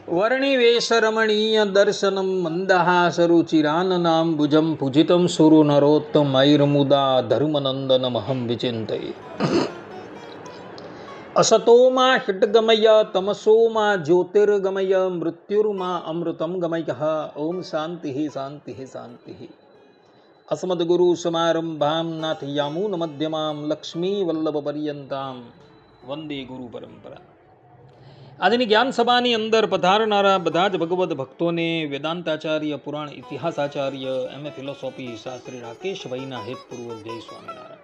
વર્ણિવેશરમણીય દર્શનમ મંદહાસરુચિરાનનામ ભુજમ પૂજિતમ સુરુ નરોત્તમૈર્મુદા ધર્મનંદનમહં વિચિંતયે. અસતોમાં ષટ્ગમય તમસોમાં જ્યોતિર્ગમય મૃત્યુર્મા અમૃતમ ગમય. ઓમ શાંતિ શાંતિ શાંતિ. અસ્મદ્ગુરુ સમારંભામ નાથયામૂન મધ્યમામ લક્ષ્મી વલ્લભ પર્યંતામ વંદે ગુરુ પરંપરા. આજની જ્ઞાન સભાની અંદર પધારનારા બધા જ ભગવદ ભક્તોને વેદાંતાચાર્ય, પુરાણ ઇતિહાસાચાર્ય, એમ.એ. ફિલોસોફી શાસ્ત્રી રાકેશભાઈના હેતપૂર્વક જય સ્વામિનારાયણ.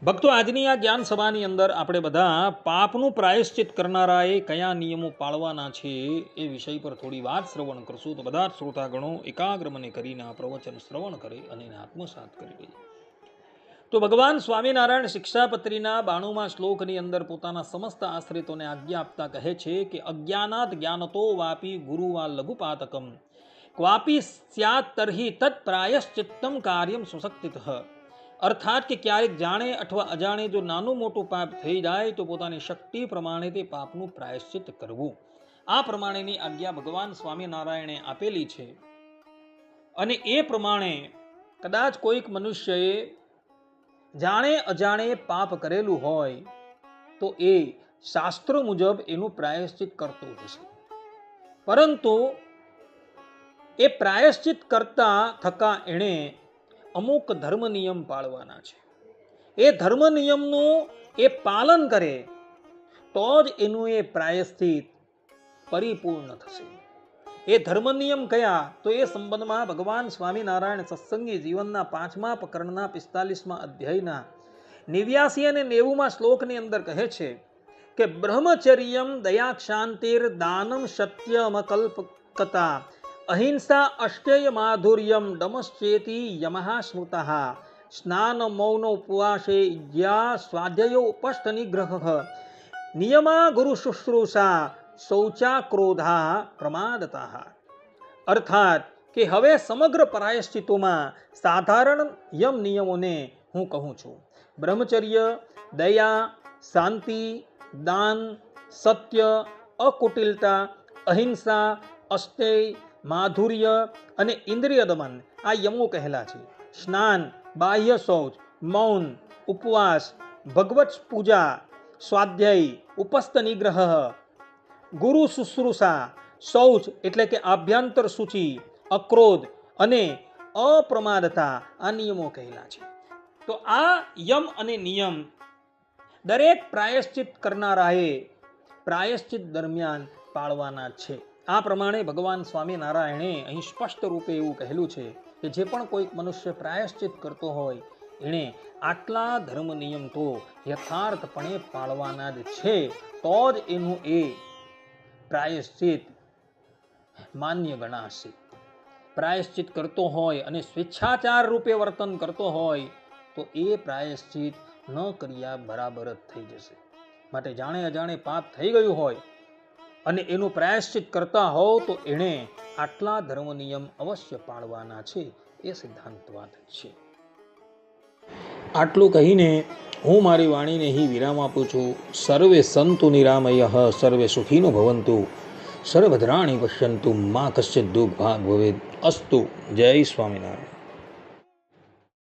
ભક્તો, આજની આ જ્ઞાન સભાની અંદર આપણે બધા પાપનું પ્રાયશ્ચિત કરનારાએ કયા નિયમો પાળવાના છે એ વિષય પર થોડી વાત શ્રવણ કરશું. તો બધા જ શ્રોતાગણો એકાગ્ર મને કરીને આ પ્રવચન શ્રવણ કરે અને એને આત્મસાત કરી લે. તો ભગવાન સ્વામિનારાયણ શિક્ષાપત્રીના 92મા શ્લોકની અંદર પોતાના સમસ્ત આશ્રિતોને આજ્ઞા આપતા કહે છે કે અજ્ઞાનાત જ્ઞાનતો વાપી ગુરુવા લઘુપાતકમ ક્વાપી સ્યાત તર્હિ તત્ પ્રાયશ્ચિત્તમ કાર્યમ સુશક્તિતઃ. અર્થાત કે ક્યારેક જાણે અથવા અજાણે જો નાનું મોટું પાપ થઈ જાય તો પોતાની શક્તિ પ્રમાણે તે પાપનું પ્રાયશ્ચિત કરવું. આ પ્રમાણેની આજ્ઞા ભગવાન સ્વામિનારાયણે આપેલી છે. અને એ પ્રમાણે કદાચ કોઈક મનુષ્યએ જાણે અજાણે પાપ કરેલું હોય તો એ શાસ્ત્ર મુજબ એનું પ્રાયશ્ચિત કરતો હશે. પરંતુ એ પ્રાયશ્ચિત કરતા થકા એણે અમુક ધર્મ નિયમ પાળવાના છે. એ ધર્મ નિયમનું એ પાલન કરે તો જ એનું એ પ્રાયશ્ચિત પરિપૂર્ણ થશે. એ ધર્મ નિયમ કયા? તો એ સંબંધમાં ભગવાન સ્વામિનારાયણ સત્સંગી જીવનના 5મા પ્રકરણના 45મા અધ્યાયના 89 અને 90મા શ્લોકની અંદર કહે છે કે બ્રહ્મચર્યમ દયાક્ષાંતિર દાનમ સત્યમકલ્પકતા અહિંસા અષ્ટેય માધુર્યમ ડમશ્ચેતી યમઃ સ્મૃતઃ સ્નાન મૌન ઉપવાસે યજ્ઞા સ્વાધ્યાયો ઉપસ્થ નિગ્રહ નિયમા ગુરુ શુશ્રૂષા શૌચા ક્રોધા પ્રમાદતા. અર્થાત કે હવે સમગ્ર પ્રાયશ્ચિતોમાં સાધારણ યમ નિયમોને હું કહું છું. બ્રહ્મચર્ય, દયા, શાંતિ, દાન, સત્ય, અકુટિલતા, અહિંસા, અષ્ટેય, માધુર્ય અને ઇન્દ્રિય દમન, આ યમો કહેલા છે. સ્નાન, બાહ્ય શૌચ, મૌન, ઉપવાસ, ભગવત પૂજા, સ્વાધ્યાય, ઉપસ્થ નિગ્રહ, ગુરુ શુશ્રૂષા, શૌચ એટલે કે આભ્યંતર સૂચિ, અક્રોધ અને અપ્રમાદતા, આ નિયમો કહેલા છે. તો આ યમ અને નિયમ દરેક પ્રાયશ્ચિત કરનારાએ પ્રાયશ્ચિત દરમિયાન પાળવાના છે. આ પ્રમાણે ભગવાન સ્વામિનારાયણે અહીં સ્પષ્ટ રૂપે એવું કહેલું છે કે જે પણ કોઈક મનુષ્ય પ્રાયશ્ચિત કરતો હોય એણે આટલા ધર્મ નિયમ તો યથાર્થપણે પાળવાના જ છે. તો જ એનું એ પ્રાયશ્ચિત માન્ય ગણાશે. પ્રાયશ્ચિત કરતો હોય અને સ્વેચ્છાચાર રૂપે વર્તન કરતો હોય તો એ પ્રાયશ્ચિત ન કર્યા બરાબર જ થઈ જશે. માટે જાણે અજાણે પાપ થઈ ગયું હોય અને એનું પ્રાયશ્ચિત કરતા હોવ તો એણે આટલા ધર્મ નિયમ અવશ્ય પાળવાના છે. એ સિદ્ધાંત વાત છે. આટલું કહીને હું મારી વાણીને અહીં વિરામ આપું છું. સર્વે સંતુ નિરામયઃ, સર્વે સુખીનો ભવંતુ, સર્વભદ્રાણિ પશ્યન્તુ, મા કશ્ચિદ દુઃખ ભાગ ભવેત. અસ્તુ. જય સ્વામિનારાયણ.